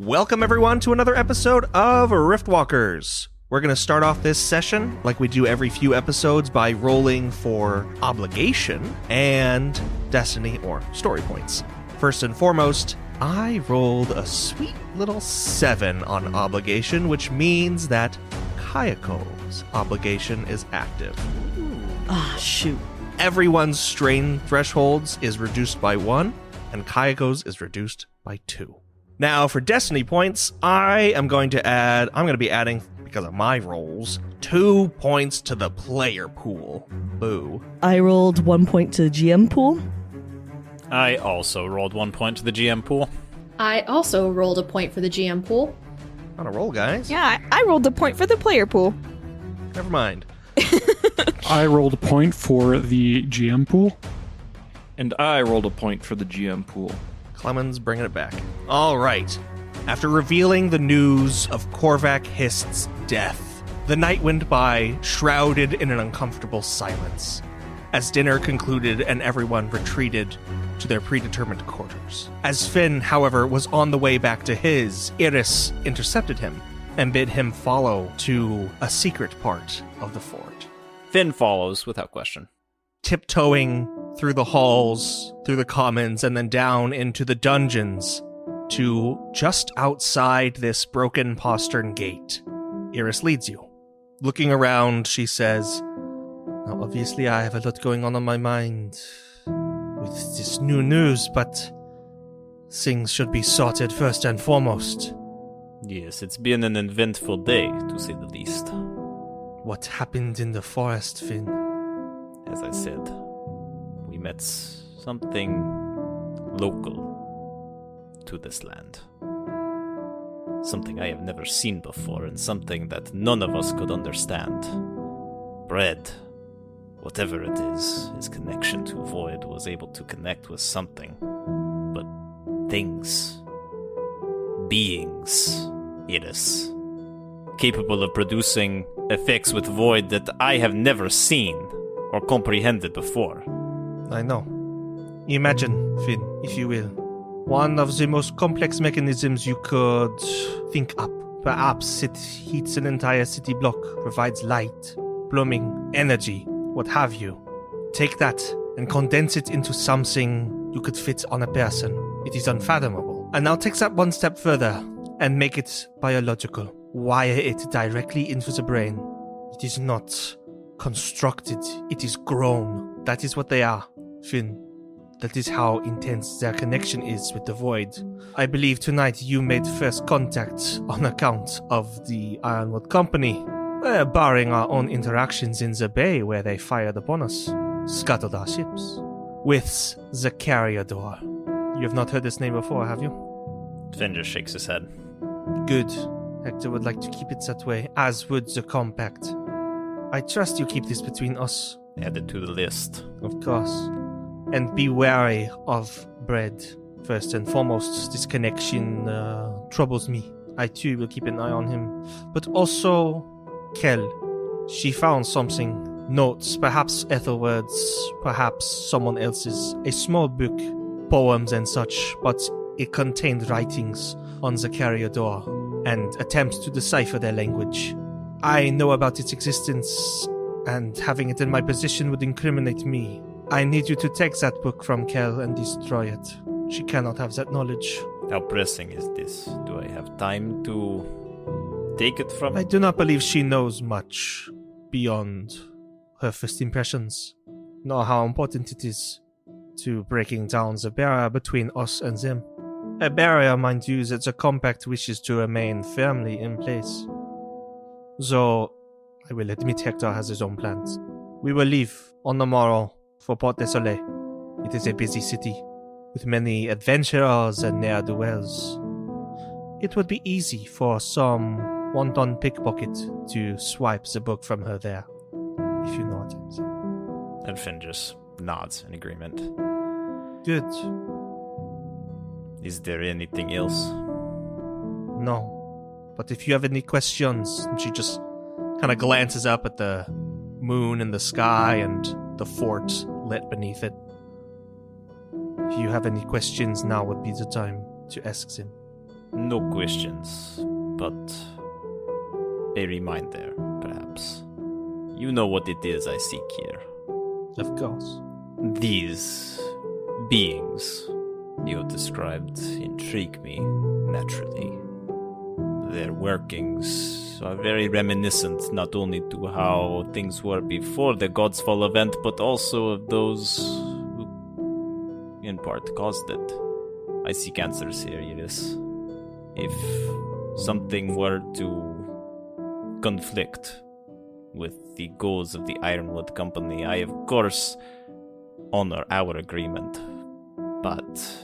Welcome everyone to another episode of Riftwalkers. We're going to start off this session, like we do every few episodes, by rolling for obligation and destiny or story points. First and foremost, I rolled a sweet little 7 on obligation, which means that Kayako's obligation is active. Ah, shoot. Everyone's strain thresholds is reduced by 1, and Kayako's is reduced by 2. Now, for destiny points, I'm going to be adding, because of my rolls, 2 points to the player pool. Boo. I rolled 1 point to the GM pool. I also rolled 1 point to the GM pool. I also rolled a point for the GM pool. On a roll, guys. Yeah, I rolled a point for the player pool. Never mind. I rolled a point for the GM pool. And I rolled a point for the GM pool. Clemens bringing it back. All right. After revealing the news of Korvak Hist's death, the night went by, shrouded in an uncomfortable silence, as dinner concluded and everyone retreated to their predetermined quarters. As Finn, however, was on the way back to his, Iris intercepted him and bid him follow to a secret part of the fort. Finn follows without question. Tiptoeing through the halls, through the commons, and then down into the dungeons to just outside this broken postern gate, Iris leads you. Looking around, she says, "Now, obviously I have a lot going on my mind with this new news, but things should be sorted first and foremost." Yes, it's been an eventful day, to say the least. What happened in the forest, Finn? As I said, we met something local to this land. Something I have never seen before, and something that none of us could understand. Bread, whatever it is, his connection to Void was able to connect with something. But things, beings, Iris, capable of producing effects with Void that I have never seen or comprehended before. I know. Imagine, Finn, if you will, one of the most complex mechanisms you could think up. Perhaps it heats an entire city block, provides light, plumbing, energy, what have you. Take that and condense it into something you could fit on a person. It is unfathomable. And now take that one step further and make it biological. Wire it directly into the brain. It is not constructed, it is grown. That is what they are, Finn. That is how intense their connection is with the Void. I believe tonight you made first contact on account of the Ironwood Company. Barring our own interactions in the bay where they fired upon us, scuttled our ships. With the carrier door. You have not heard this name before, have you? Finn just shakes his head. Good. Hector would like to keep it that way, as would the compact. I trust you keep this between us. Add it to the list. Of course. And be wary of Bread. First and foremost, this connection troubles me. I too will keep an eye on him. But also, Kel. She found something. Notes, perhaps Ethelward's, perhaps someone else's. A small book, poems and such, but it contained writings on the carrier door and attempts to decipher their language. I know about its existence, and having it in my possession would incriminate me. I need you to take that book from Kel and destroy it. She cannot have that knowledge. How pressing is this? Do I have time to take it from... I do not believe she knows much beyond her first impressions, nor how important it is to breaking down the barrier between us and them. A barrier, mind you, that the Compact wishes to remain firmly in place. Though, I will admit Hector has his own plans. We will leave on the morrow for Port de Saulet. It is a busy city, with many adventurers and ne'er-do-wells. It would be easy for some wanton pickpocket to swipe the book from her there, if you know what I'm saying. And Finn just nods in agreement. Good. Is there anything else? No. But if you have any questions, she just kind of glances up at the moon in the sky and the fort lit beneath it. If you have any questions, now would be the time to ask them. No questions, but a reminder, perhaps. You know what it is I seek here. Of course. These beings you have described intrigue me, naturally. Their workings are very reminiscent not only to how things were before the God's Fall event, but also of those who, in part, caused it. I seek answers here, Iris. If something were to conflict with the goals of the Ironwood Company, I, of course, honor our agreement, but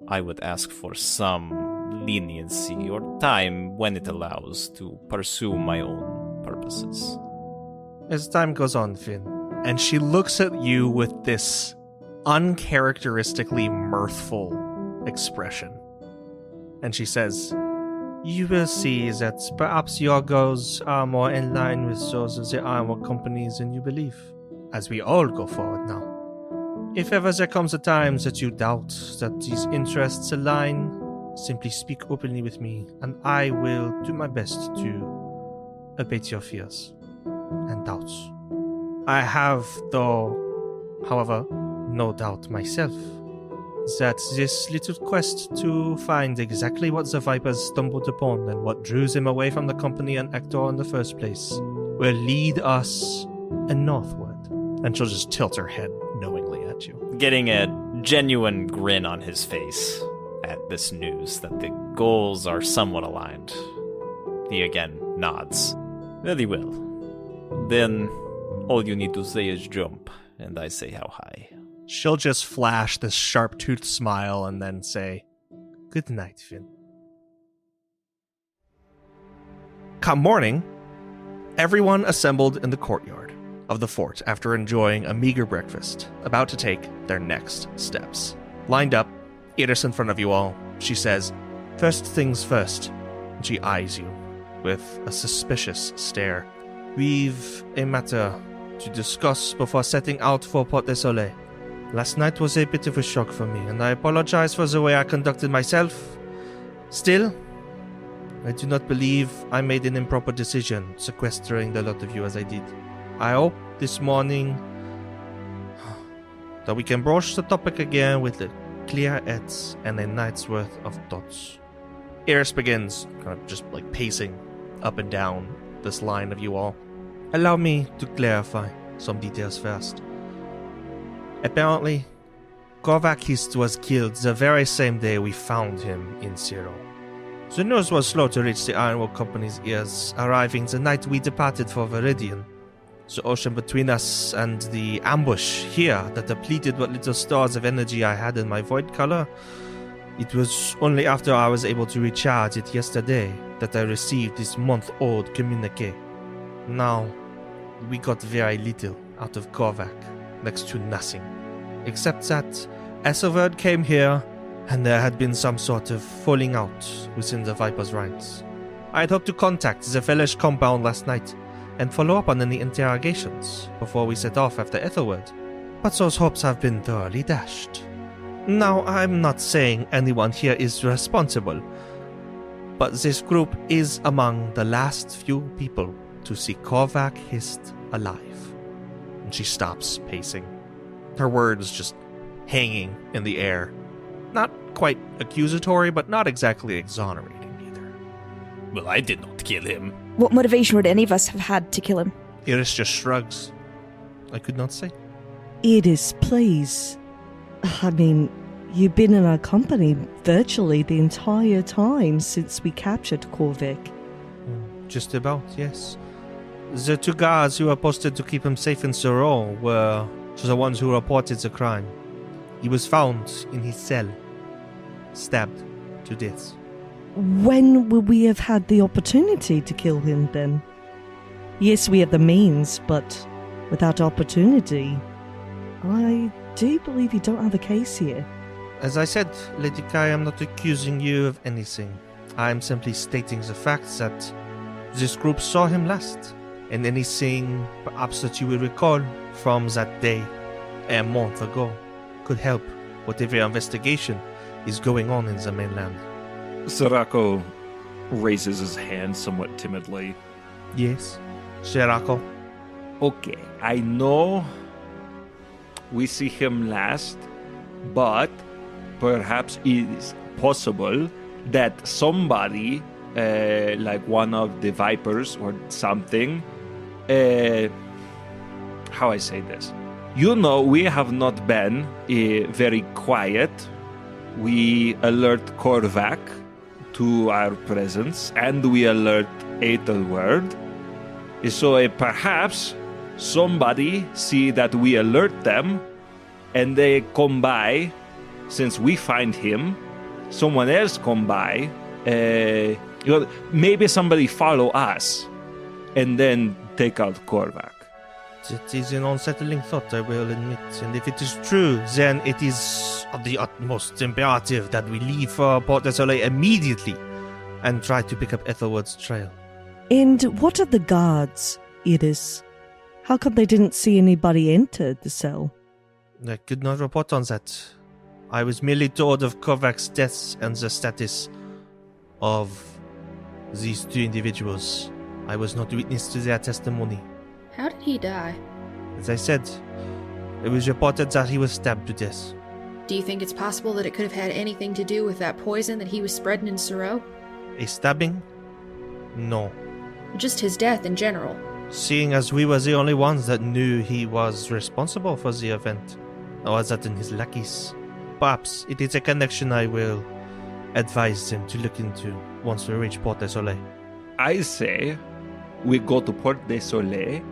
I would ask for some leniency or time when it allows to pursue my own purposes. As time goes on, Finn, and she looks at you with this uncharacteristically mirthful expression, and she says, "You will see that perhaps your goals are more in line with those of the Ironwood companies than you believe, as we all go forward now. If ever there comes a time that you doubt that these interests align, simply speak openly with me, and I will do my best to abate your fears and doubts. I have, however, no doubt myself, that this little quest to find exactly what the Vipers stumbled upon and what drew them away from the company and Ector in the first place will lead us northward." And she'll just tilt her head knowingly at you. Getting a genuine grin on his face at this news that the goals are somewhat aligned. He again nods. Very well. Then all you need to say is jump, and I say how high. She'll just flash this sharp-toothed smile and then say, "Good night, Finn." Come morning, everyone assembled in the courtyard of the fort after enjoying a meager breakfast, about to take their next steps. Lined up, Iris in front of you all, she says, "First things first." She eyes you with a suspicious stare. "We've a matter to discuss before setting out for Port de Saulet. Last night was a bit of a shock for me, and I apologize for the way I conducted myself. Still, I do not believe I made an improper decision sequestering the lot of you as I did. I hope this morning that we can broach the topic again with a clear heads and a night's worth of thoughts." Iris begins kind of just like pacing up and down this line of you all. "Allow me to clarify some details first. Apparently, Korvak was killed the very same day we found him in Zero. The news was slow to reach the Ironwood Company's ears, arriving the night we departed for Veridian. The ocean between us and the ambush here that depleted what little stores of energy I had in my void color. It was only after I was able to recharge it yesterday that I received this month-old communique. Now, we got very little out of Korvak, next to nothing, except that Ethelred came here and there had been some sort of falling out within the Viper's ranks. I had hoped to contact the Velish compound last night and follow up on any interrogations before we set off after Ethelred, but those hopes have been thoroughly dashed. Now, I'm not saying anyone here is responsible, but this group is among the last few people to see Korvak hissed alive." And she stops pacing, her words just hanging in the air. Not quite accusatory, but not exactly exonerating either. Well, I did not kill him. What motivation would any of us have had to kill him? Iris just shrugs. I could not say. Iris, please. I mean, you've been in our company virtually the entire time since we captured Korvak. Just about, yes. The two guards who were posted to keep him safe in Sorrow were the ones who reported the crime. He was found in his cell, stabbed to death. When would we have had the opportunity to kill him then? Yes, we have the means, but without opportunity, I do believe you don't have a case here. As I said, Lady Kai, I'm not accusing you of anything. I am simply stating the fact that this group saw him last, and anything perhaps that you will recall from that day a month ago could help whatever investigation is going on in the mainland. Sirocco raises his hand somewhat timidly. Yes, Sirocco. Okay, I know we see him last, but perhaps it is possible that somebody, like one of the Vipers or something, how I say this? You know, we have not been very quiet. We alert Korvak to our presence, and we alert Ethelward. So perhaps somebody see that we alert them, and they come by. Since we find him, someone else come by. Maybe somebody follow us, and then take out Korvak. It is an unsettling thought, I will admit. And if it is true, then it is of the utmost imperative that we leave for Port de Saulet immediately and try to pick up Ethelward's trail. And what of the guards, Iris? How come they didn't see anybody enter the cell? I could not report on that. I was merely told of Korvak's deaths and the status of these two individuals. I was not witness to their testimony. How did he die? As I said, it was reported that he was stabbed to death. Do you think it's possible that it could have had anything to do with that poison that he was spreading in Suro? A stabbing? No. Just his death in general. Seeing as we were the only ones that knew he was responsible for the event, or that in his lackeys. Perhaps it is a connection I will advise them to look into once we reach Port de Saulet. I say we go to Port de Saulet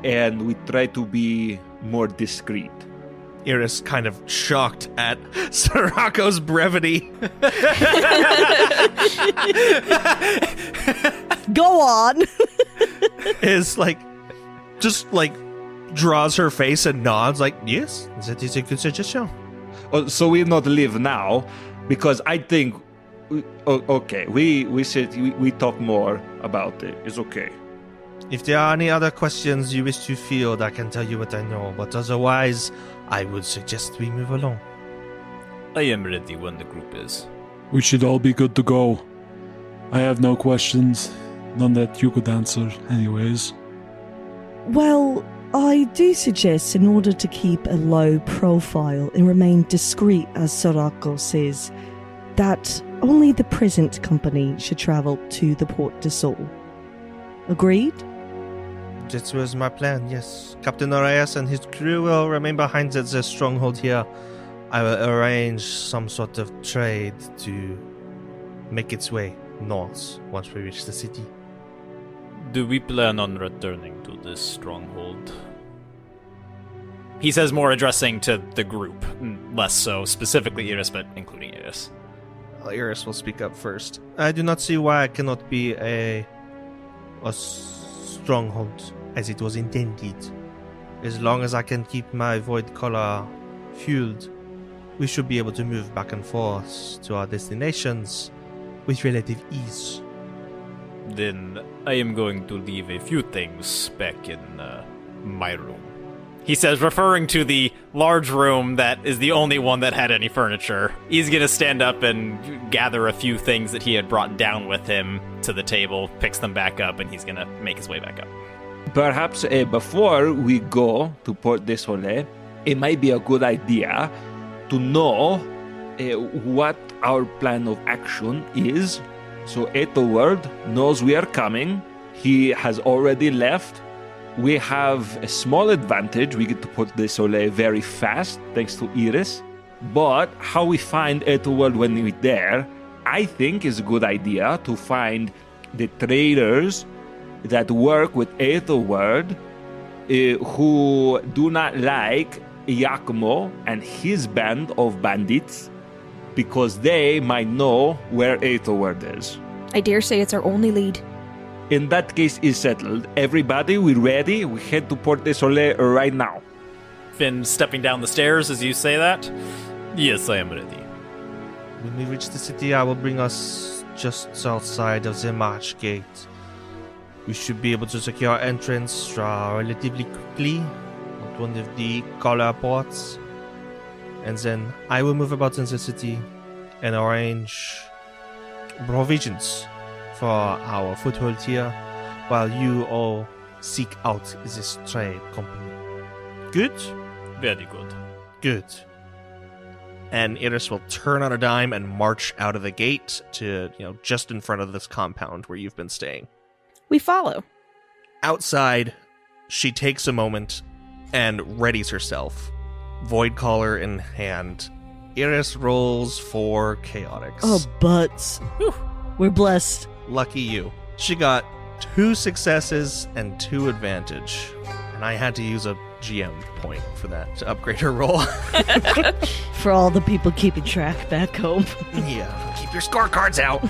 and we try to be more discreet. Iris kind of shocked at Sirocco's brevity. Go on! Is just draws her face and nods like, yes, that is a good suggestion. Oh, so we not leave now, because I think, okay, we talk more about it. It's okay. If there are any other questions you wish to field, I can tell you what I know, but otherwise, I would suggest we move along. I am ready when the group is. We should all be good to go. I have no questions. None that you could answer, anyways. Well, I do suggest, in order to keep a low profile and remain discreet, as Sirocco says, that only the present company should travel to the Port de Saulet. Agreed? That was my plan, yes. Captain Arias and his crew will remain behind at the stronghold here. I will arrange some sort of trade to make its way north once we reach the city. Do we plan on returning to this stronghold? He says, more addressing to the group, less so specifically Iris, but including Iris. Iris will speak up first. I do not see why it cannot be a stronghold as it was intended. As long as I can keep my void collar fueled, we should be able to move back and forth to our destinations with relative ease. Then I am going to leave a few things back in my room. He says, referring to the large room that is the only one that had any furniture. He's going to stand up and gather a few things that he had brought down with him to the table, picks them back up, and he's going to make his way back up. Perhaps before we go to Port de Saulet, it might be a good idea to know what our plan of action is. So Ethelward knows we are coming. He has already left. We have a small advantage. We get to Port de Saulet very fast, thanks to Iris. But how we find Ethelward when we're there, I think is a good idea to find the traders that work with Ethelward who do not like Iachimo and his band of bandits, because they might know where Ethelward is. I dare say it's our only lead. In that case, is settled. Everybody, we ready? We head to Port de Saulet right now. Finn stepping down the stairs as you say that. Yes, I am ready. When we reach the city, I will bring us just outside of the march gate. We should be able to secure entrance relatively quickly at one of the collar ports. And then I will move about in the city and arrange provisions for our foothold here, while you all seek out this trade company. Good? Very good. Good. And Iris will turn on a dime and march out of the gate to, just in front of this compound where you've been staying. We follow. Outside, she takes a moment and readies herself, void collar in hand. Iris rolls for chaotics. Oh, butts. Whew. We're blessed. Lucky you. She got 2 successes and 2 advantage. And I had to use a GM point for that to upgrade her roll. For all the people keeping track back home. Yeah, keep your scorecards out.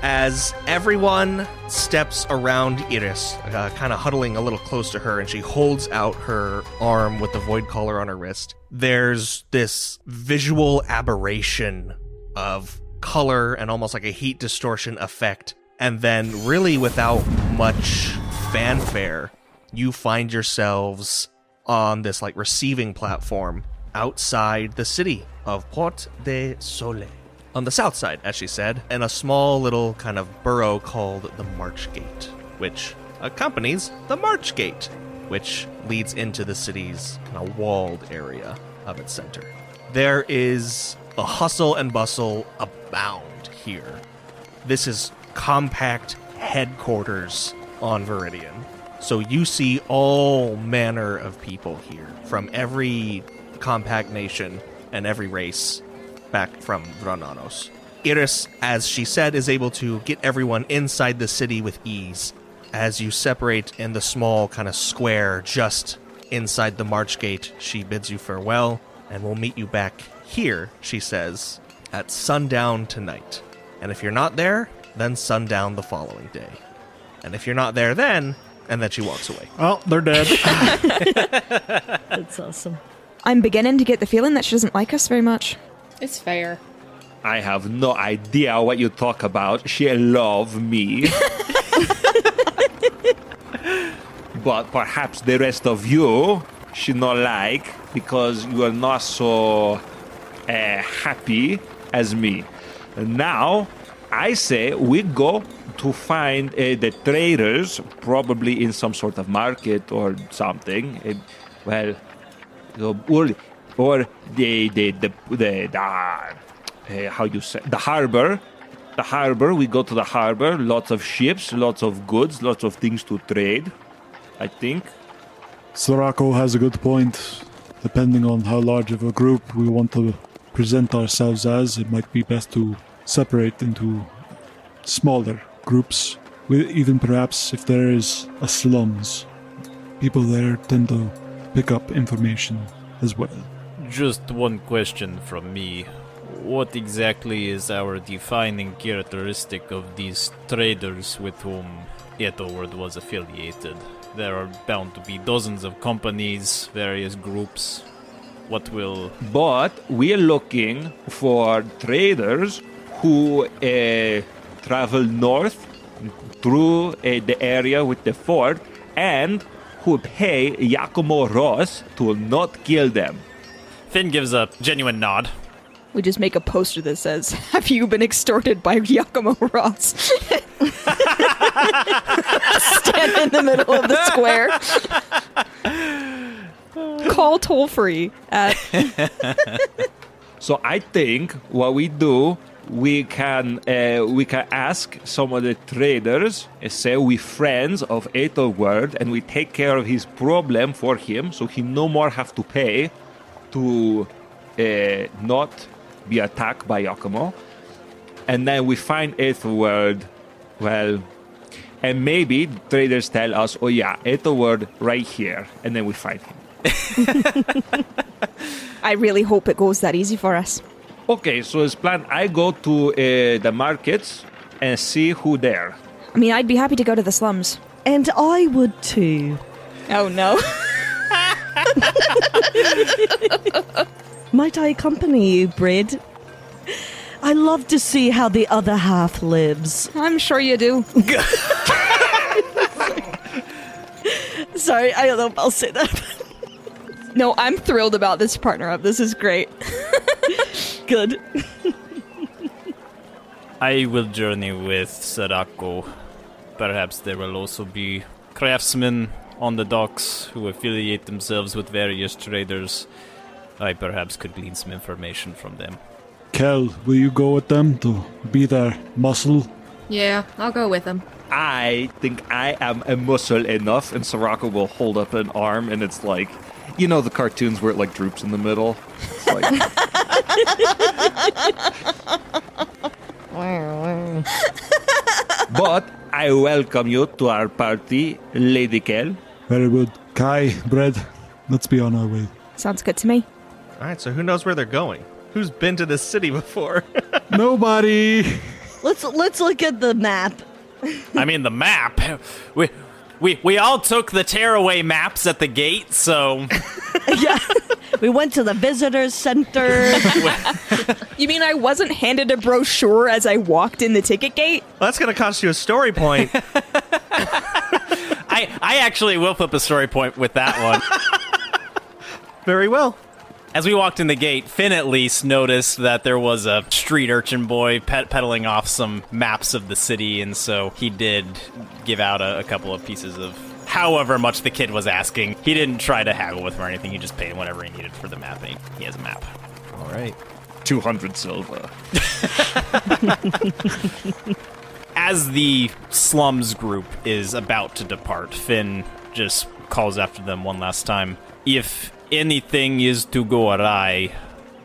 As everyone steps around Iris, kind of huddling a little close to her, and she holds out her arm with the void collar on her wrist, there's this visual aberration of color and almost like a heat distortion effect. And then, really without much fanfare, you find yourselves on this receiving platform outside the city of Port de Saulet. On the south side, as she said, in a small little kind of burrow called the March Gate, which accompanies the March Gate, which leads into the city's kind of walled area of its center. There is a hustle and bustle abound here. This is compact headquarters on Veridian. So you see all manner of people here from every compact nation and every race back from Vrananos. Iris, as she said, is able to get everyone inside the city with ease. As you separate in the small kind of square just inside the March Gate, she bids you farewell and will meet you back here, she says, at sundown tonight. And if you're not there, then sundown the following day. And if you're not there then, and then she walks away. Oh, they're dead. That's awesome. I'm beginning to get the feeling that she doesn't like us very much. It's fair. I have no idea what you talk about. She love me. But perhaps the rest of you she not like because you are not so happy as me. Now, I say we go to find the traders, probably in some sort of market or something. Or how you say, the harbor. The harbor. We go to the harbor. Lots of ships, lots of goods, lots of things to trade. I think. Sorako has a good point. Depending on how large of a group we want to present ourselves as, it might be best to separate into smaller groups. Even perhaps if there is a slums, people there tend to pick up information as well. Just one question from me. What exactly is our defining characteristic of these traders with whom Ethelward was affiliated? There are bound to be dozens of companies, various groups. What will... But we are looking for traders who travel north through the area with the fort and who pay Giacomo Ross to not kill them. Finn gives a genuine nod. We just make a poster that says, "Have you been extorted by Giacomo Ross?" Stand in the middle of the square. Call toll free at... So I think what we do, we can ask some of the traders, say we friends of Ethelward, and we take care of his problem for him, so he no more have to pay to not be attacked by Giacomo. And then we find Ethelward, and maybe the traders tell us, oh yeah, Ethelward right here, and then we find him. I really hope it goes that easy for us. Okay, so as planned, I go to the markets and see who there. I mean, I'd be happy to go to the slums. And I would too. Oh no. Might I accompany you, Brid? I love to see how the other half lives. I'm sure you do. Sorry, I don't know if I'll say that. No, I'm thrilled about this partner up. This is great. Good. I will journey with Sadako. Perhaps there will also be craftsmen on the docks who affiliate themselves with various traders. I perhaps could glean some information from them. Kel, will you go with them to be their muscle? Yeah, I'll go with him. I think I am a muscle enough, and Soraka will hold up an arm, and it's like, you know the cartoons where it like droops in the middle? It's like... But I welcome you to our party, Lady Kel. Very good. Kai, Bread, let's be on our way. Sounds good to me. All right, so who knows where they're going? Who's been to this city before? Nobody! Let's look at the map. I mean, the map. We all took the tearaway maps at the gate, so... Yeah. We went to the visitor's center. You mean I wasn't handed a brochure as I walked in the ticket gate? Well, that's going to cost you a story point. I actually will flip a story point with that one. Very well. As we walked in the gate, Finn at least noticed that there was a street urchin boy peddling off some maps of the city, and so he did give out a couple of pieces of however much the kid was asking. He didn't try to haggle with him or anything. He just paid him whatever he needed for the map, and he has a map. All right. 200 silver. As the slums group is about to depart, Finn just calls after them one last time. If anything is to go awry,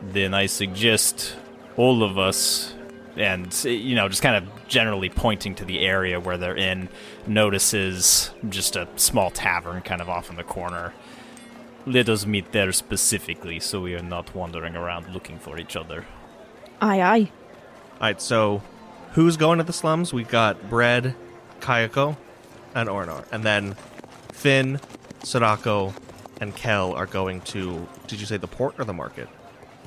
then I suggest all of us, and, you know, just kind of generally pointing to the area where they're in, notices just a small tavern kind of off in the corner. Let us meet there specifically so we are not wandering around looking for each other. Aye, aye. All right, so who's going to the slums? We've got Bread, Kayako, and Ornor. And then Finn, Sadako, and Kel are going to, did you say the port or the market?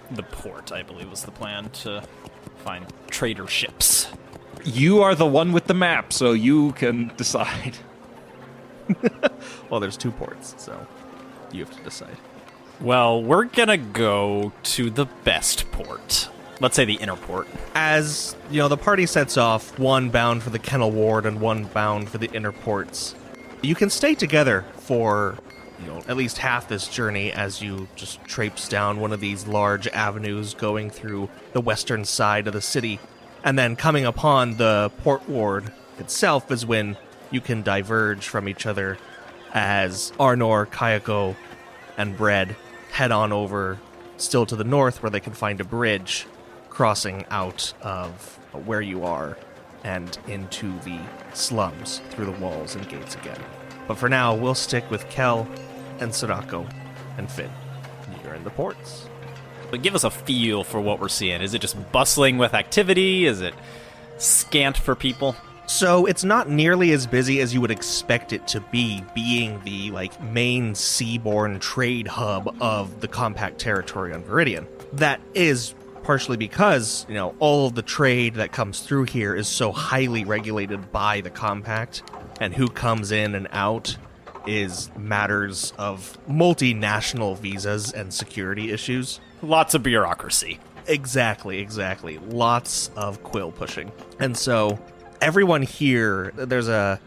The port, I believe, was the plan, to find trader ships. You are the one with the map, so you can decide. Well, there's two ports, so you have to decide. Well, we're gonna go to the best port. Let's say the inner port. As, you know, the party sets off, one bound for the Kennel Ward and one bound for the inner ports, you can stay together for, you know, at least half this journey as you just traipse down one of these large avenues going through the western side of the city. And then coming upon the port ward itself is when you can diverge from each other as Arnor, Kayako, and Bread head on over still to the north where they can find a bridge crossing out of where you are and into the slums through the walls and gates again. But for now, we'll stick with Kel and Sadako and Finn. You're in the ports. But give us a feel for what we're seeing. Is it just bustling with activity? Is it scant for people? So it's not nearly as busy as you would expect it to be, being the main seaborne trade hub of the compact territory on Veridian. That is partially because, you know, all of the trade that comes through here is so highly regulated by the compact, and who comes in and out is matters of multinational visas and security issues. Lots of bureaucracy. Exactly. Lots of quill pushing. And so everyone here, there's an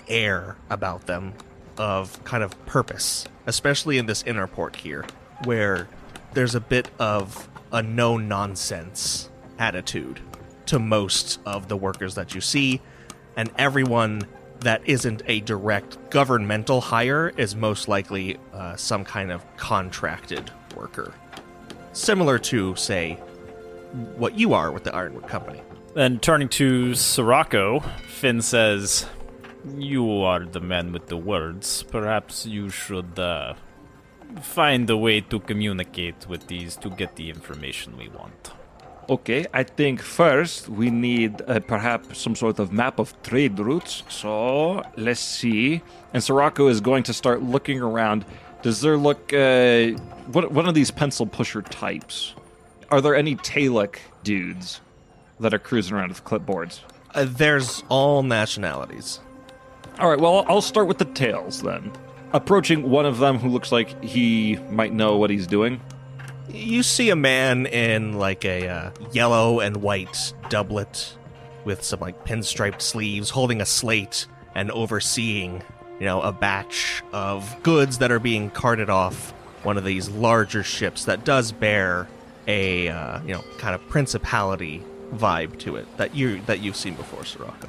air about them of kind of purpose, especially in this inner port here, where there's a bit of a no-nonsense attitude to most of the workers that you see, and everyone that isn't a direct governmental hire is most likely some kind of contracted worker. Similar to, say, what you are with the Ironwood Company. Then turning to Sorako, Finn says, "You are the man with the words. Perhaps you should find a way to communicate with these to get the information we want." Okay, I think first we need perhaps some sort of map of trade routes. So let's see. And Sorako is going to start looking around. Does there look one of these pencil pusher types? Are there any Talek dudes that are cruising around with clipboards? There's all nationalities. All right, well, I'll start with the tails then. Approaching one of them who looks like he might know what he's doing. You see a man in a yellow and white doublet with some like pinstriped sleeves, holding a slate and overseeing, a batch of goods that are being carted off one of these larger ships that does bear a, kind of principality vibe to it that you've seen before, Sirocco.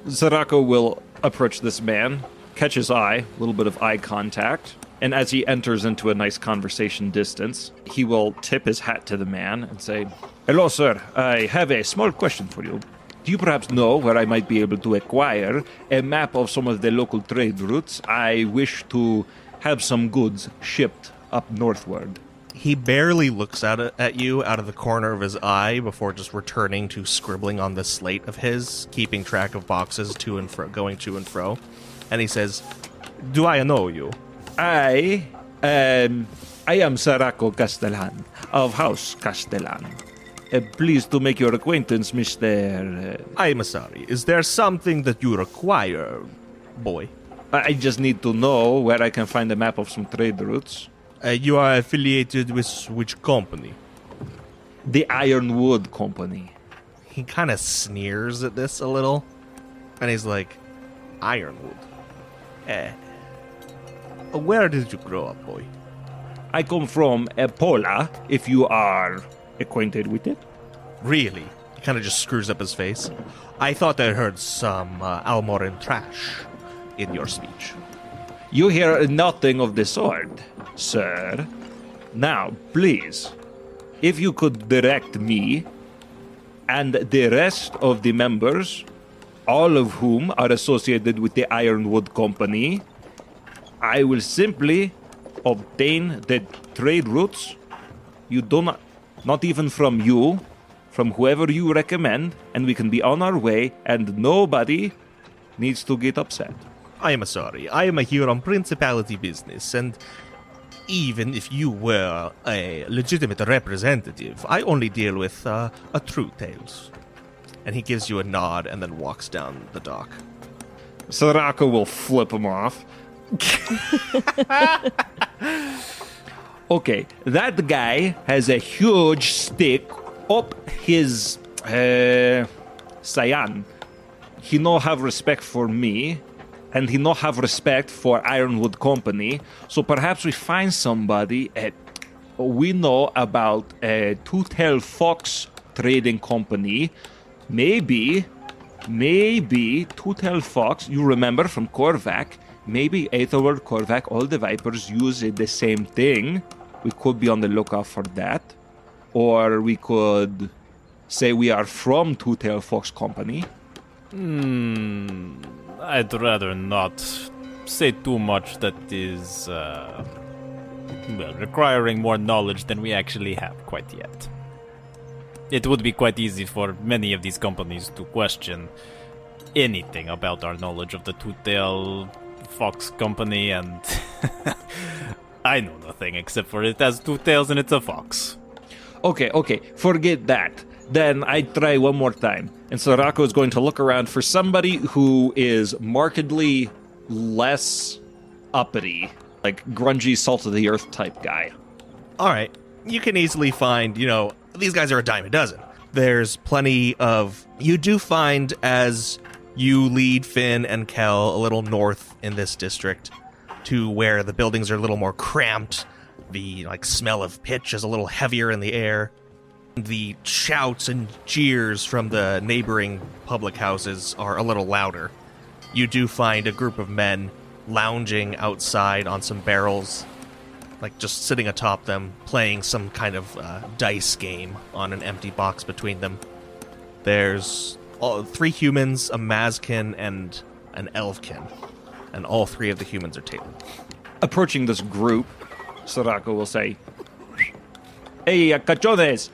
Sirocco will approach this man, catch his eye, a little bit of eye contact, and as he enters into a nice conversation distance, he will tip his hat to the man and say, "Hello, sir. I have a small question for you. Do you perhaps know where I might be able to acquire a map of some of the local trade routes? I wish to have some goods shipped up northward." He barely looks at you out of the corner of his eye before just returning to scribbling on this slate of his, keeping track of boxes going to and fro. And he says, "Do I know you?" I am Sirocco Castellan, of House Castellan. Pleased to make your acquaintance, Mr. I'm sorry. Is there something that you require, boy? I just need to know where I can find a map of some trade routes. You are affiliated with which company? The Ironwood Company. He kind of sneers at this a little, and he's like, "Ironwood? Where did you grow up, boy?" I come from Pola, if you are acquainted with it. Really? He kind of just screws up his face. I thought I heard some Almoran trash in your speech. You hear nothing of the sort, sir. Now, please, if you could direct me and the rest of the members, all of whom are associated with the Ironwood Company, I will simply obtain the trade routes. You do not even from you, from whoever you recommend, and we can be on our way, and nobody needs to get upset. I am sorry. I am here on principality business, and even if you were a legitimate representative, I only deal with true tales. And he gives you a nod and then walks down the dock. Sirocco will flip him off. Okay, that guy has a huge stick up his sayan. He no have respect for me, and he no have respect for Ironwood Company. So perhaps we find somebody. We know about a Two-Tailed Fox trading company. Maybe Two-Tailed Fox. You remember from Korvak? Maybe Aetherward, Korvak, all the Vipers use the same thing. We could be on the lookout for that. Or we could say we are from Two-Tailed Fox Company. I'd rather not say too much that is, requiring more knowledge than we actually have quite yet. It would be quite easy for many of these companies to question anything about our knowledge of the Two-Tailed Fox Company, and I know nothing except for it has two tails and it's a fox. Okay, forget that. Then I try one more time. And Sirocco is going to look around for somebody who is markedly less uppity, like grungy, salt-of-the-earth type guy. All right. You can easily find, these guys are a dime a dozen. There's plenty of... You do find, as you lead Finn and Kel a little north in this district to where the buildings are a little more cramped, the smell of pitch is a little heavier in the air. The shouts and jeers from the neighboring public houses are a little louder. You do find a group of men lounging outside on some barrels, just sitting atop them, playing some kind of dice game on an empty box between them. There's 3 humans, a Mazkin, and an Elfkin, and all 3 of the humans are tabled. Approaching this group, Sirocco will say, "Hey, cachones,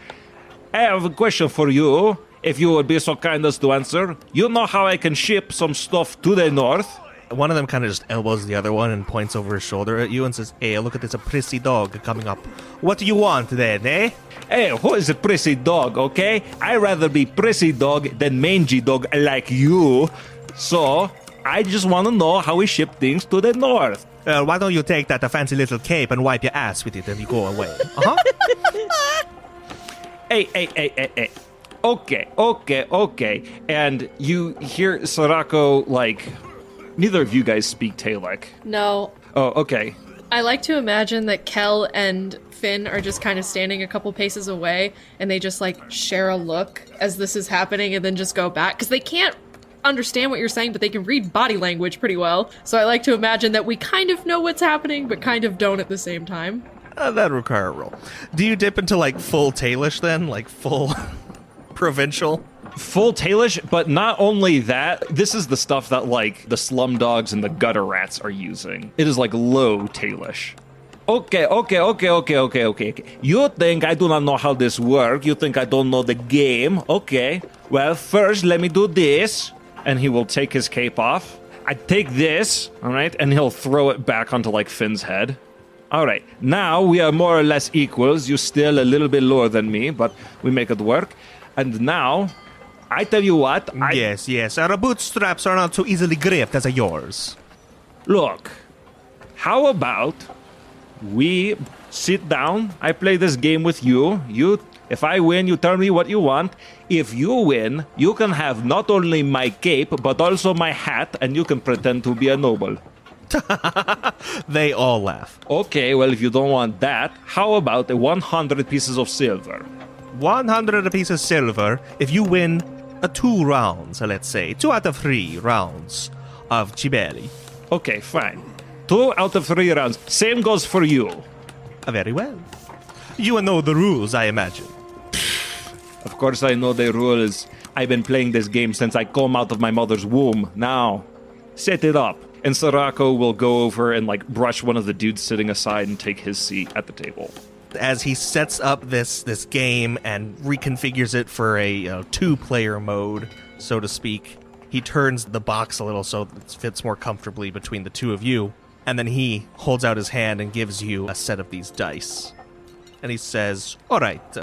I have a question for you, if you would be so kind as to answer. You know how I can ship some stuff to the north?" One of them kind of just elbows the other one and points over his shoulder at you and says, "Hey, look at this, a prissy dog coming up. What do you want then, eh?" Hey, who is a prissy dog, okay? I'd rather be prissy dog than mangy dog like you. So, I just want to know how we ship things to the north. Why don't you take that fancy little cape and wipe your ass with it and you go away? Uh-huh. Hey. Okay. And you hear Sorako, like, neither of you guys speak Taelek. No. Oh, okay. I like to imagine that Kel and Finn are just kind of standing a couple paces away, and they just, like, share a look as this is happening and then just go back. Because they can't understand what you're saying, but they can read body language pretty well. So I like to imagine that we kind of know what's happening, but kind of don't at the same time. That'd require a roll. Do you dip into, like, full Taelish then? Like, full provincial? Full Taelish, but not only that, this is the stuff that, like, the slum dogs and the gutter rats are using. It is, like, low Taelish. Okay. You think I do not know how this works? You think I don't know the game? Okay. Well, first, let me do this. And he will take his cape off. I take this, all right? And he'll throw it back onto, like, Finn's head. All right. Now we are more or less equals. You're still a little bit lower than me, but we make it work. And now, I tell you what. Yes. Our bootstraps are not so easily gripped as are yours. Look, how about we sit down? I play this game with you. If I win, you tell me what you want. If you win, you can have not only my cape, but also my hat, and you can pretend to be a noble. They all laugh. Okay, well, if you don't want that, how about 100 pieces of silver? 100 pieces of silver if you win 2 rounds, let's say. 2 out of 3 rounds of Chibeli. Okay, fine. 2 out of 3 rounds. Same goes for you. Very well. You know the rules, I imagine. Of course I know the rules. I've been playing this game since I come out of my mother's womb. Now, set it up. And Sorako will go over and, like, brush one of the dudes sitting aside and take his seat at the table. As he sets up this game and reconfigures it for a 2-player mode, so to speak, he turns the box a little so it fits more comfortably between the two of you, and then he holds out his hand and gives you a set of these dice. And he says, all right,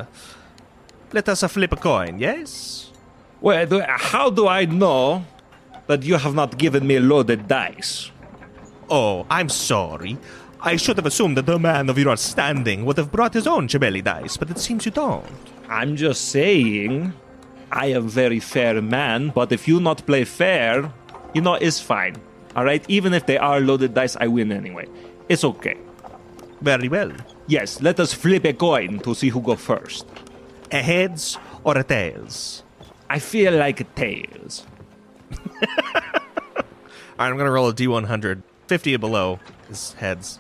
let us flip a coin, yes? Well, how do I know that you have not given me loaded dice? Oh, I'm sorry. I should have assumed that the man of your standing would have brought his own Chibeli dice, but it seems you don't. I'm just saying, I am very fair man, but if you not play fair, it's fine. All right? Even if they are loaded dice, I win anyway. It's okay. Very well. Yes, let us flip a coin to see who goes first. A heads or a tails? I feel like tails. I'm going to roll a D100. 50 and below is heads.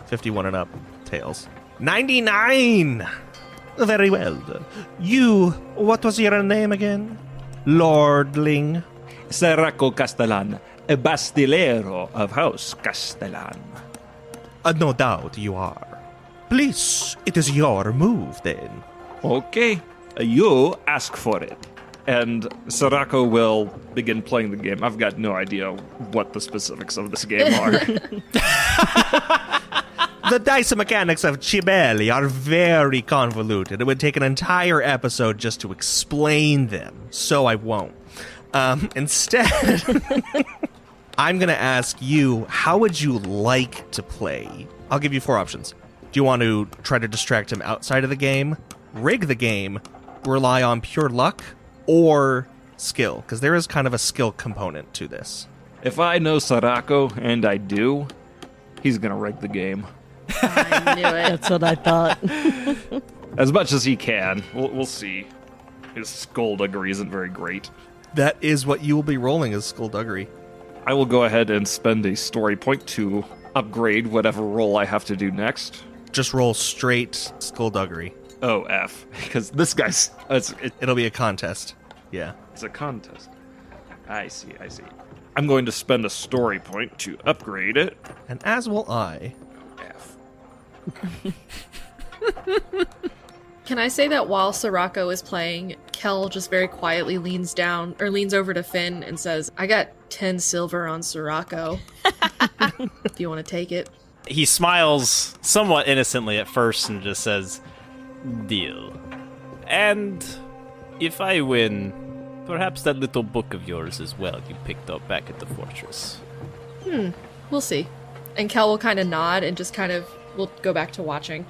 51 and up, tails. 99! Very well. You, what was your name again? Lordling? Sorako Castellan, a bastillero of House Castellan. No doubt you are. Please, it is your move then. Okay, you ask for it. And Sorako will begin playing the game. I've got no idea what the specifics of this game are. The dice mechanics of Chibeli are very convoluted. It would take an entire episode just to explain them, so I won't. Instead, I'm going to ask you, how would you like to play? I'll give you 4 options. Do you want to try to distract him outside of the game, rig the game, rely on pure luck, or skill? Because there is kind of a skill component to this. If I know Sorako, and I do, he's going to rig the game. I knew it. That's what I thought. As much as he can. We'll see. His skullduggery isn't very great. That is what you will be rolling, is skullduggery. I will go ahead and spend a story point to upgrade whatever roll I have to do next. Just roll straight skullduggery. Oh, F. Because this guy's... It'll be a contest. Yeah. It's a contest. I see. I'm going to spend a story point to upgrade it. And as will I. F. Can I say that while Sorako is playing, Kel just very quietly leans over to Finn and says, I got 10 silver on Sorako. If you want to take it. He smiles somewhat innocently at first and just says, deal. And if I win, perhaps that little book of yours as well you picked up back at the fortress. We'll see. And Kel will kind of nod and just will go back to watching.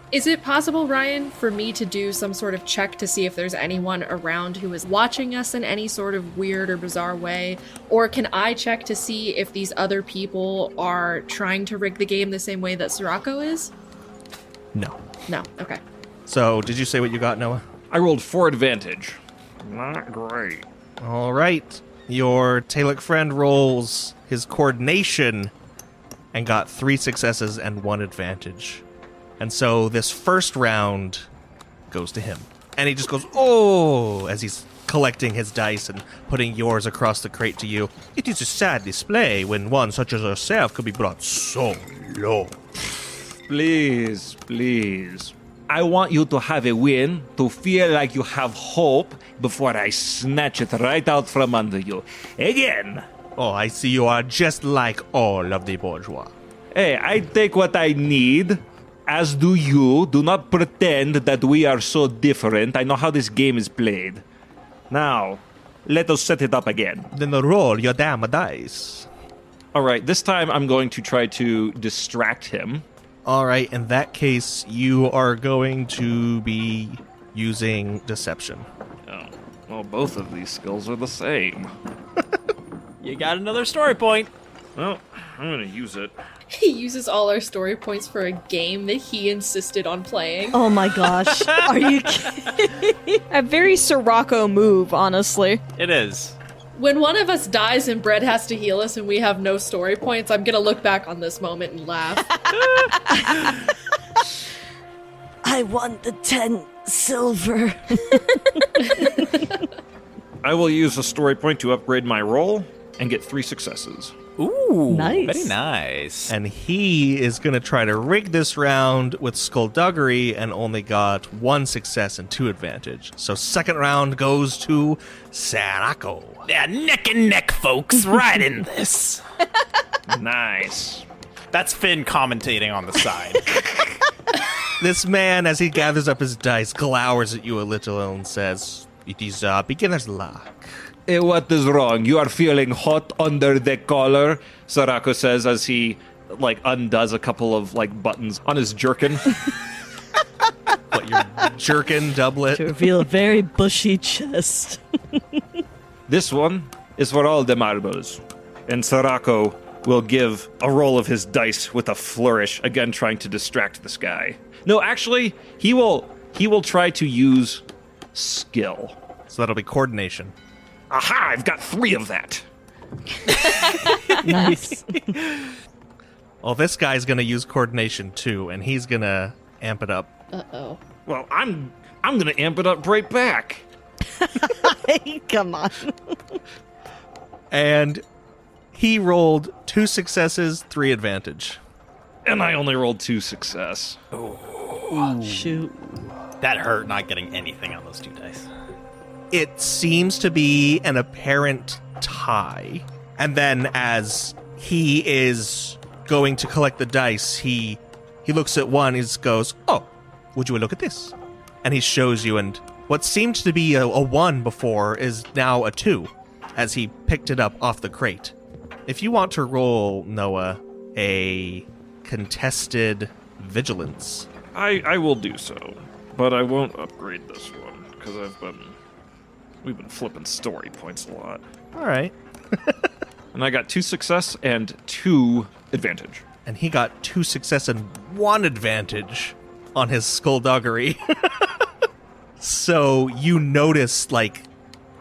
Is it possible, Ryan, for me to do some sort of check to see if there's anyone around who is watching us in any sort of weird or bizarre way? Or can I check to see if these other people are trying to rig the game the same way that Sirocco is? No. No, okay. So, did you say what you got, Noah? I rolled 4 advantage. Not great. All right. Your Talic friend rolls his coordination and got 3 successes and 1 advantage. And so this first round goes to him. And he just goes, oh, as he's collecting his dice and putting yours across the crate to you. It is a sad display when one such as yourself could be brought so low. Please, please. I want you to have a win, to feel like you have hope before I snatch it right out from under you. Again. Oh, I see you are just like all of the bourgeois. Hey, I take what I need, as do you. Do not pretend that we are so different. I know how this game is played. Now, let us set it up again. Then roll your damn dice. All right, this time I'm going to try to distract him. All right, in that case, you are going to be using deception. Oh, well, both of these skills are the same. You got another story point. Well, I'm going to use it. He uses all our story points for a game that he insisted on playing. Oh my gosh. Are you kidding? A very Sirocco move, honestly. It is. When one of us dies and Brett has to heal us and we have no story points, I'm gonna look back on this moment and laugh. I won the 10 silver. I will use a story point to upgrade my roll and get 3 successes. Ooh, Nice. Very nice. And he is going to try to rig this round with skullduggery and only got 1 success and 2 advantage. So second round goes to Sirocco. Yeah, neck and neck, folks. Right in this. Nice. That's Finn commentating on the side. This man, as he gathers up his dice, glowers at you a little and says, "It is beginner's luck." What is wrong? You are feeling hot under the collar, Sirocco says as he, undoes a couple of, buttons on his jerkin. What, your jerkin doublet? To reveal a very bushy chest. This one is for all the marbles. And Sirocco will give a roll of his dice with a flourish, again trying to distract this guy. No, actually, he will try to use skill. So that'll be coordination. Aha, I've got 3 of that. Nice. Well, this guy's going to use coordination too, and he's going to amp it up. Uh-oh. Well, I'm going to amp it up right back. Hey, come on. And he rolled 2 successes, 3 advantage. And I only rolled 2 success. Shoot. That hurt not getting anything on those 2 dice. It seems to be an apparent tie. And then as he is going to collect the dice, he looks at one, he just goes, "Oh, would you look at this?" And he shows you, and what seemed to be a 1 before is now a 2, as he picked it up off the crate. If you want to roll, Noah, a contested vigilance. I will do so, but I won't upgrade this one, because we've been flipping story points a lot. All right. And I got 2 success and 2 advantage. And he got 2 success and 1 advantage on his skullduggery. So you notice,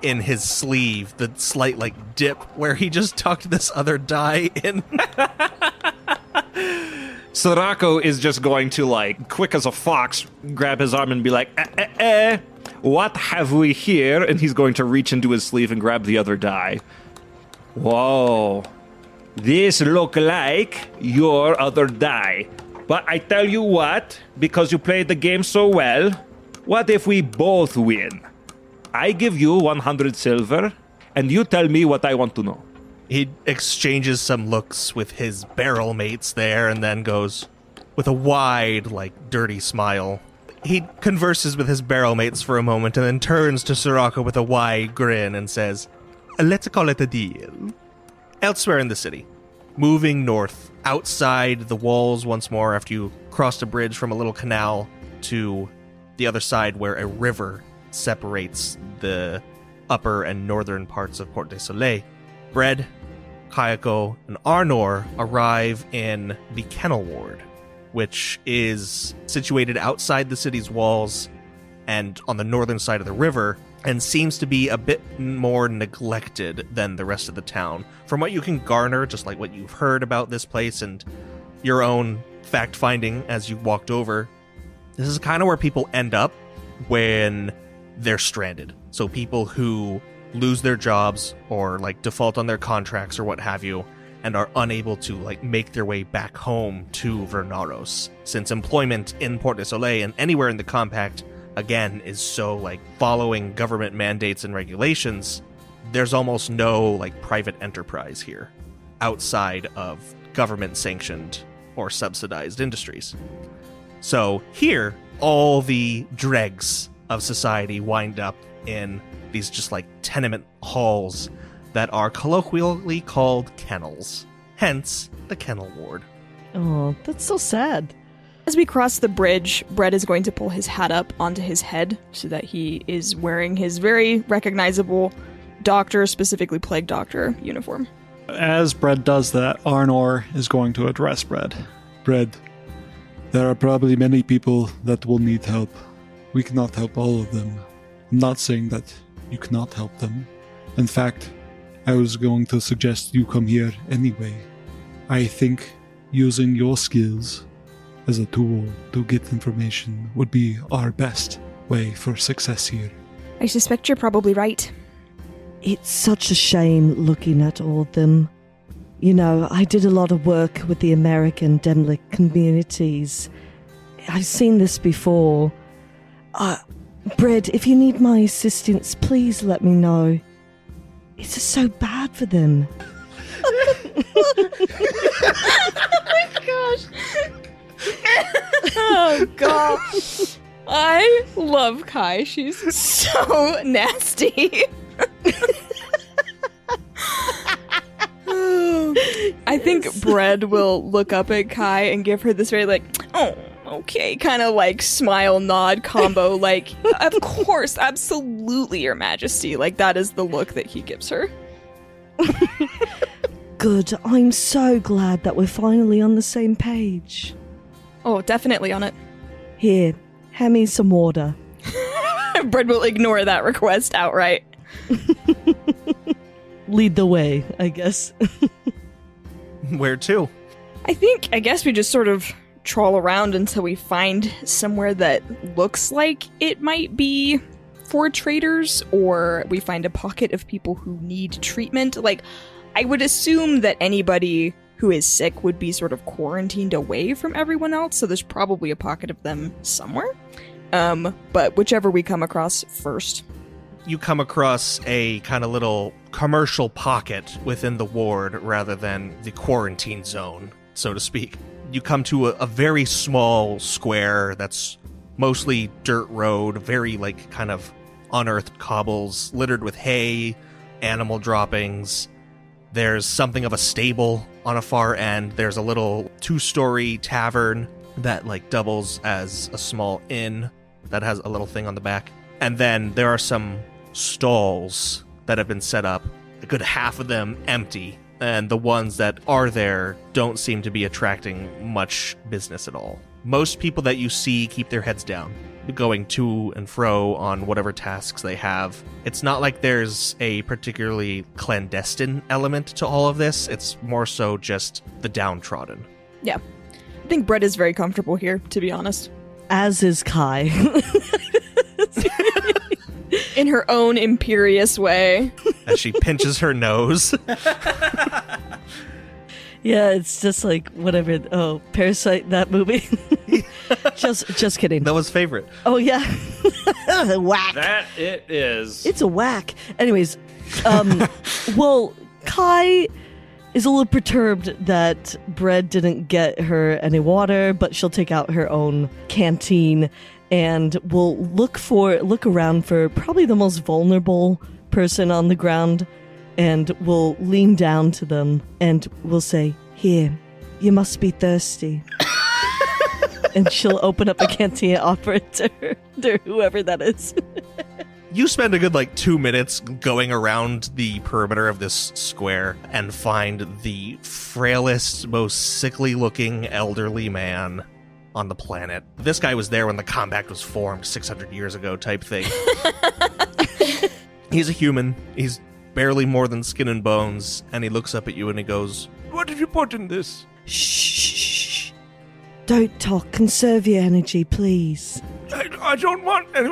in his sleeve, the slight, dip where he just tucked this other die in. Sirocco is just going to, quick as a fox, grab his arm and be like, what have we here? And he's going to reach into his sleeve and grab the other die. Whoa. This look like your other die. But I tell you what, because you played the game so well, what if we both win? I give you 100 silver, and you tell me what I want to know. He exchanges some looks with his barrel mates there and then goes, with a wide, dirty smile. He converses with his barrel mates for a moment and then turns to Sirocco with a wide grin and says, "Let's call it a deal." Elsewhere in the city, moving north, outside the walls once more after you crossed a bridge from a little canal, to the other side where a river separates the upper and northern parts of Port de Saulet. Bread, Kayako, and Arnor arrive in the Kennel Ward, which is situated outside the city's walls and on the northern side of the river, and seems to be a bit more neglected than the rest of the town. From what you can garner, just like what you've heard about this place and your own fact-finding as you walked over, this is kind of where people end up when they're stranded. So people who lose their jobs or like default on their contracts or what have you, and are unable to like make their way back home to Vernaros, since employment in Port de Saulet and anywhere in the compact again is so like following government mandates and regulations. There's almost no like private enterprise here outside of government sanctioned or subsidized industries. So here all the dregs of society wind up in these just like tenement halls that are colloquially called kennels, hence the Kennel Ward. Oh, that's so sad. As we cross the bridge, Brett is going to pull his hat up onto his head so that he is wearing his very recognizable doctor, specifically plague doctor, uniform. As Bread does that, Arnor is going to address Bread. Bread, there are probably many people that will need help. We cannot help all of them. I'm not saying that you cannot help them. In fact, I was going to suggest you come here anyway. I think using your skills as a tool to get information would be our best way for success here. I suspect you're probably right. It's such a shame looking at all of them. You know, I did a lot of work with the American Demlik communities. I've seen this before. Bread, if you need my assistance, please let me know. It's just so bad for them. Oh god. I love Kai. She's so nasty. I think Bread will look up at Kai and give her this very like, oh, okay, kind of like smile nod combo, like, of course, absolutely, Your Majesty. Like, that is the look that he gives her. Good. I'm so glad that we're finally on the same page. Oh, definitely on it. Here, hand me some water. Bread will ignore that request outright. Lead the way, I guess. Where to? I guess we just sort of trawl around until we find somewhere that looks like it might be for traders, or we find a pocket of people who need treatment. Like, I would assume that anybody who is sick would be sort of quarantined away from everyone else, so there's probably a pocket of them somewhere. But whichever we come across first. You come across a kind of little commercial pocket within the ward rather than the quarantine zone, so to speak. You come to a very small square that's mostly dirt road, very like kind of unearthed cobbles littered with hay, animal droppings. There's something of a stable on a far end. There's a little 2-story tavern that like doubles as a small inn that has a little thing on the back. And then there are some stalls that have been set up, a good half of them empty, and the ones that are there don't seem to be attracting much business at all. Most people that you see keep their heads down, going to and fro on whatever tasks they have. It's not like there's a particularly clandestine element to all of this. It's more so just the downtrodden. Yeah. I think Brett is very comfortable here, to be honest. As is Kai. In her own imperious way. As she pinches her nose. Yeah, it's just like whatever. Oh, Parasite, that movie. just kidding. That was favorite. Oh yeah, whack. That it is. It's a whack. Anyways, well, Kai is a little perturbed that Bread didn't get her any water, but she'll take out her own canteen and will look around for probably the most vulnerable person on the ground, and will lean down to them and will say, "Here, you must be thirsty." and she'll open up a canteen, offer it to her, to whoever that is. You spend a good 2 minutes going around the perimeter of this square and find the frailest, most sickly-looking elderly man on the planet. This guy was there when the compact was formed 600 years ago type thing. He's a human. He's barely more than skin and bones, and he looks up at you and he goes, "What did you put in this?" Shh. Don't talk. Conserve your energy, please. I don't want any.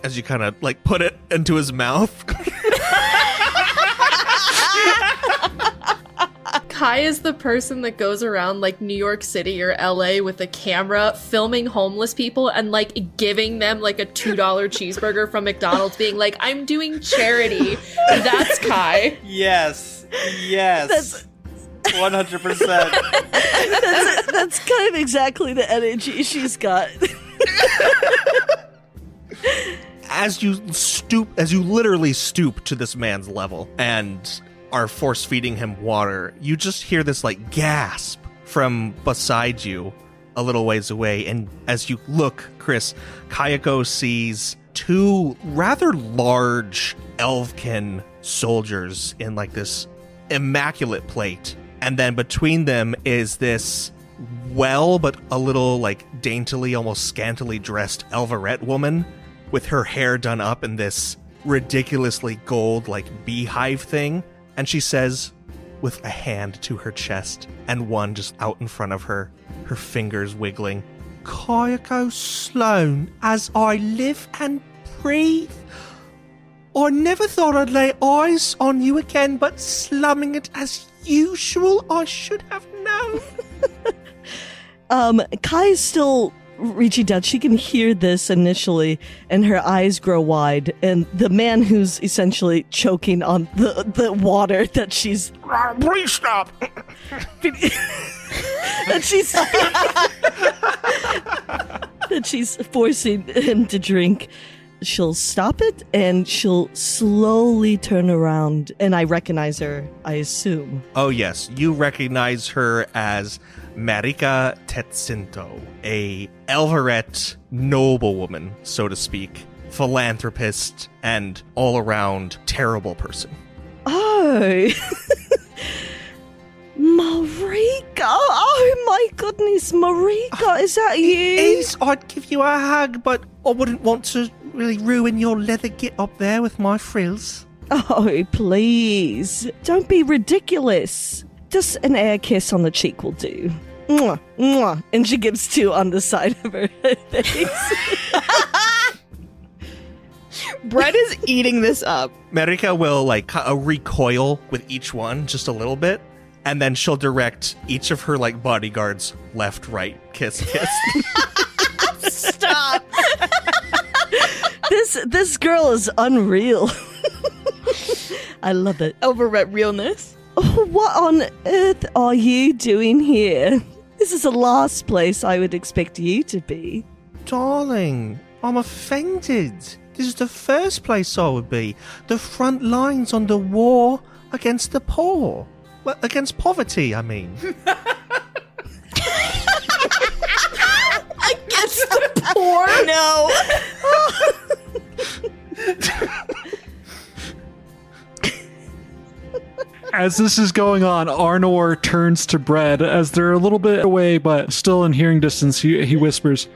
As you kind of put it into his mouth. Kai is the person that goes around New York City or LA with a camera filming homeless people and giving them a $2 cheeseburger from McDonald's, being like, "I'm doing charity." That's Kai. Yes. 100%. That's kind of exactly the energy she's got. As you literally stoop to this man's level and are force feeding him water, you just hear this gasp from beside you a little ways away. And as you look, Chris, Kayako sees two rather large elfkin soldiers in this immaculate plate. And then between them is this but a little daintily, almost scantily dressed Elverette woman with her hair done up in this ridiculously gold beehive thing. And she says, with a hand to her chest and one just out in front of her, her fingers wiggling, "Kayako Sloane, as I live and breathe. I never thought I'd lay eyes on you again, but slumming it as usual, I should have known." Kai is still reaching down. She can hear this initially, and her eyes grow wide. And the man who's essentially choking on the water that she's... Please stop! that she's forcing him to drink. She'll stop it, and she'll slowly turn around. And I recognize her, I assume. Oh, yes. You recognize her as Marika Tetsinto, a Elverette noblewoman, so to speak, philanthropist, and all-around terrible person. Oh... Marika! Oh my goodness, Marika, is that you? I'd give you a hug, but I wouldn't want to really ruin your leather get-up there with my frills. Oh, please. Don't be ridiculous. Just an air kiss on the cheek will do. Mwah, mwah. And she gives two on the side of her face. Brett is eating this up. Marika will, recoil with each one just a little bit, and then she'll direct each of her, bodyguards left, right, kiss, kiss. Stop. This girl is unreal. I love it. Elverette realness. Oh, what on earth are you doing here? This is the last place I would expect you to be. Darling, I'm offended. This is the first place I would be. The front lines on the war against the poor. Well, against poverty, I mean. Against the poor? No. As this is going on, Arnor turns to Bread. As they're a little bit away, but still in hearing distance, he whispers,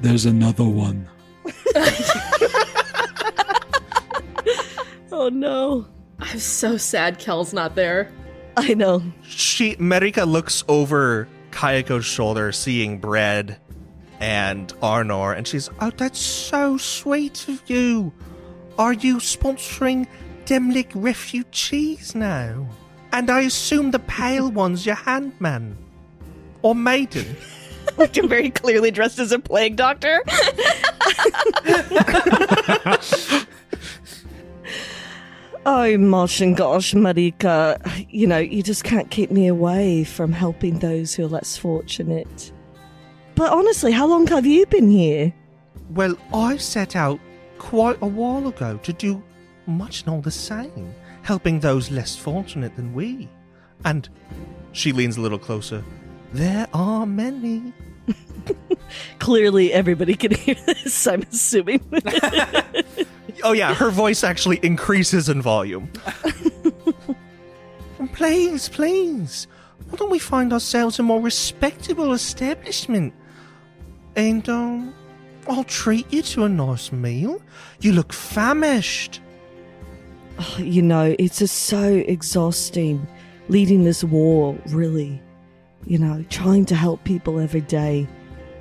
"There's another one." Oh no. I'm so sad Kel's not there. I know. Marika looks over Kayako's shoulder, seeing Bread and Arnor, and she's, "Oh, that's so sweet of you. Are you sponsoring Demlik refugees now? And I assume the pale one's your handman. Or maiden." You're very clearly dressed as a plague doctor. Oh, Martian gosh, Marika. You just can't keep me away from helping those who are less fortunate. But honestly, how long have you been here? Well, I set out quite a while ago to do much and all the same, helping those less fortunate than we. And she leans a little closer. There are many. Clearly, everybody can hear this, I'm assuming. Oh yeah, her voice actually increases in volume. Please, please. Why don't we find ourselves a more respectable establishment? And, I'll treat you to a nice meal. You look famished. Oh, you know, it's just so exhausting leading this war, really. You know, trying to help people every day.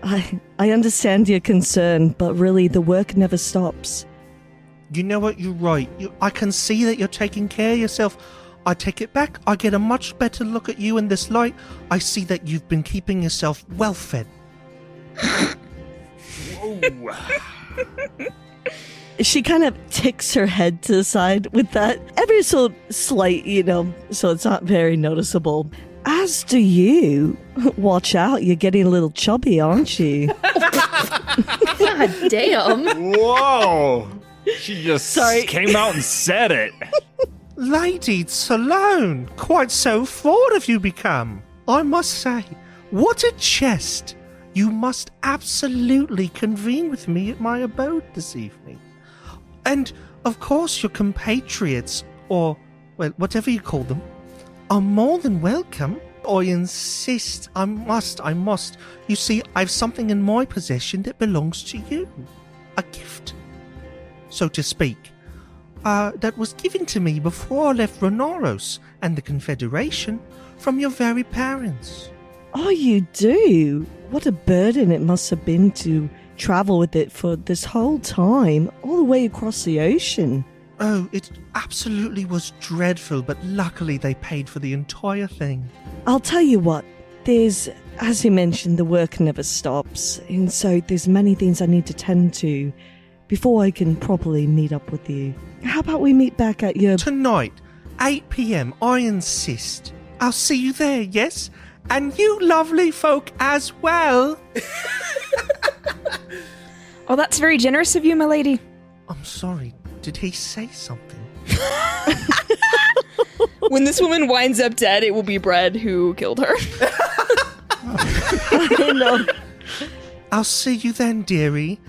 I understand your concern, but really the work never stops. You know what, you're right. I can see that you're taking care of yourself. I take it back. I get a much better look at you in this light. I see that you've been keeping yourself well fed. She kind of ticks her head to the side with that ever so slight, you know, so it's not very noticeable. As do you. Watch out, you're getting a little chubby, aren't you? God damn. Whoa! She just came out and said it. Lady Salone, quite so fond have you become. I must say, what a chest. You must absolutely convene with me at my abode this evening. And, of course, your compatriots, or, well, whatever you call them, are more than welcome. I insist. I must. You see, I've something in my possession that belongs to you. A gift, so to speak, that was given to me before I left Rhonoros and the Confederation from your very parents. Oh, you do? What a burden it must have been to travel with it for this whole time, all the way across the ocean. Oh, it absolutely was dreadful, but luckily they paid for the entire thing. I'll tell you what, there's, as you mentioned, the work never stops, and so there's many things I need to tend to before I can properly meet up with you. How about we meet back at your... Tonight, 8 p.m, I insist. I'll see you there, yes? And you lovely folk as well. Oh, that's very generous of you, my lady. I'm sorry, did he say something? When this woman winds up dead, it will be Brad who killed her. I know. I'll see you then, dearie.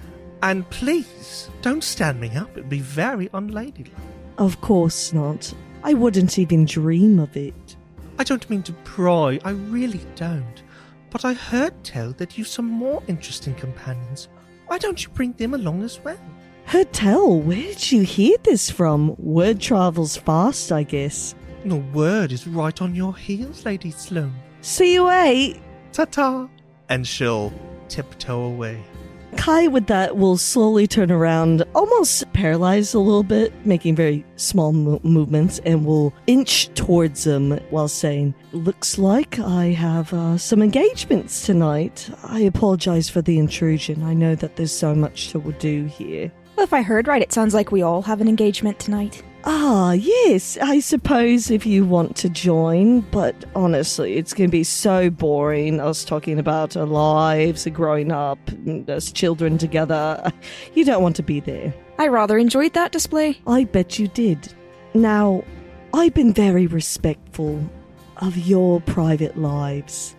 And please, don't stand me up. It'd be very unladylike. Of course not. I wouldn't even dream of it. I don't mean to pry, I really don't. But I heard tell that you've some more interesting companions. Why don't you bring them along as well? Heard tell? Where did you hear this from? Word travels fast, I guess. The word is right on your heels, Lady Sloane. See you, eh? Ta-ta! And she'll tiptoe away. Kai, with that, will slowly turn around, almost paralyzed a little bit, making very small movements, and will inch towards him while saying, "Looks like I have some engagements tonight. I apologize for the intrusion. I know that there's so much to do here." Well, if I heard right, it sounds like we all have an engagement tonight. Ah, yes, I suppose if you want to join, but honestly, it's going to be so boring, us talking about our lives and growing up, as children together. You don't want to be there. I rather enjoyed that display. I bet you did. Now, I've been very respectful of your private lives.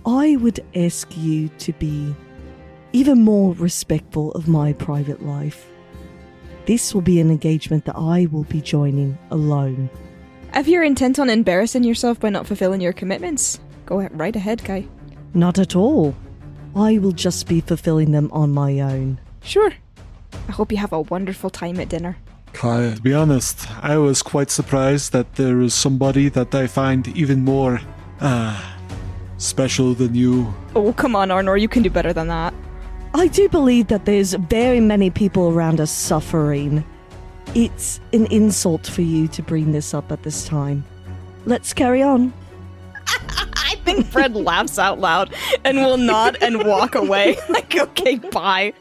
I would ask you to be even more respectful of my private life. This will be an engagement that I will be joining alone. If you're intent on embarrassing yourself by not fulfilling your commitments, go right ahead, Kai. Not at all. I will just be fulfilling them on my own. Sure. I hope you have a wonderful time at dinner. Kai, to be honest, I was quite surprised that there is somebody that I find even more, special than you. Oh, come on, Arnor, you can do better than that. I do believe that there's very many people around us suffering. It's an insult for you to bring this up at this time. Let's carry on. I think Fred laughs out loud and will nod and walk away. Like, okay, bye.